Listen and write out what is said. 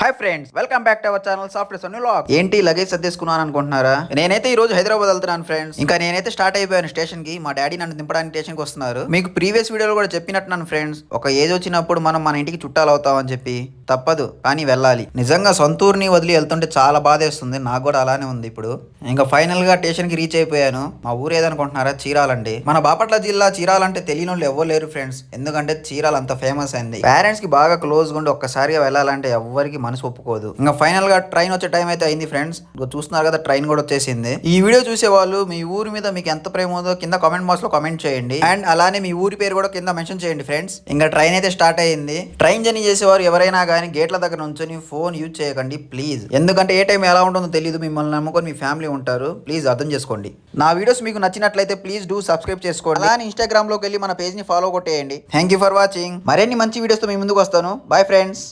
Hi friends, welcome back to our channel software Sunny vlog. ఏంటి luggage సర్దేసుకున్నాను అనుకుంటున్నారా? నేనైతే ఈ రోజు హైదరాబాద్ వెళ్తున్నాను ఫ్రెండ్స్. ఇంకా నేనైతే స్టార్ట్ అయిపోయాను స్టేషన్ కి. మా డాడీ నన్ను దింపడానికి స్టేషన్ కి వస్తున్నారు. మీకు ప్రీవియస్ వీడియోలో కూడా చెప్పినట్టున్నాను ఫ్రెండ్స్, ఒక ఏజ్ వచ్చినప్పుడు మనం మన ఇంటికి చుట్టాలు అవుతామని చెప్పి. తప్పదు, కానీ వెళ్ళాలి. నిజంగా సొంతూరుని వదిలి వెళ్తుంటే చాలా బాధేస్తుంది. నాకు కూడా అలానే ఉంది ఇప్పుడు. ఇంకా ఫైనల్ గా స్టేషన్ కి రీచ్ అయిపోయాను. మా ఊరు ఏదనుకుంటున్నారా? చీరాలండి. మన బాపట్ల జిల్లా చీరాలంటే తెలియని వాళ్ళు ఎవ్వరు లేరు ఫ్రెండ్స్. ఎందుకంటే చీరాలు అంత ఫేమస్ అయింది. పేరెంట్స్ కి బాగా క్లోజ్ గా ఉండి ఒక్కసారిగా వెళ్ళాలంటే ఎవ్వరికి మనసు ఒప్పుకోదు. ఇంకా ఫైనల్ గా ట్రైన్ వచ్చే టైం అయితే అయింది ఫ్రెండ్స్. చూస్తున్నారు కదా, ట్రైన్ కూడా వచ్చేసింది. ఈ వీడియో చూసే వాళ్ళు మీ ఊరి మీద మీకు ఎంత ప్రేమ ఉందో కింద కామెంట్ బాక్స్ లో కామెంట్ చేయండి. అండ్ అలానే మీ ఊరి పేరు కూడా కింద మెన్షన్ చేయండి ఫ్రెండ్స్. ఇంకా ట్రైన్ అయితే స్టార్ట్ అయ్యింది. ట్రైన్ జర్నీ చేసేవారు ఎవరైనా కానీ గేట్ల దగ్గర నుంచి ఫోన్ యూజ్ చేయకండి ప్లీజ్. ఎందుకంటే ఏ టైం ఎలా ఉంటుందో తెలియదు. మిమ్మల్ని నమ్ముకొని మీ ఫ్యామిలీ ఉంటారు. ప్లీజ్ అర్థం చేసుకోండి. నా వీడియోస్ మీకు నచ్చినట్లయితే ప్లీజ్ డూ సబ్స్క్రైబ్ చేసుకోండి. అలానే ఇన్స్టాగ్రామ్ లోకి వెళ్ళి మన పేజ్ ని ఫాలో కొట్టేయండి. Thank you for watching. మరిన్ని మంచి వీడియోస్ తో మీ ముందుకు వస్తాను. Bye friends.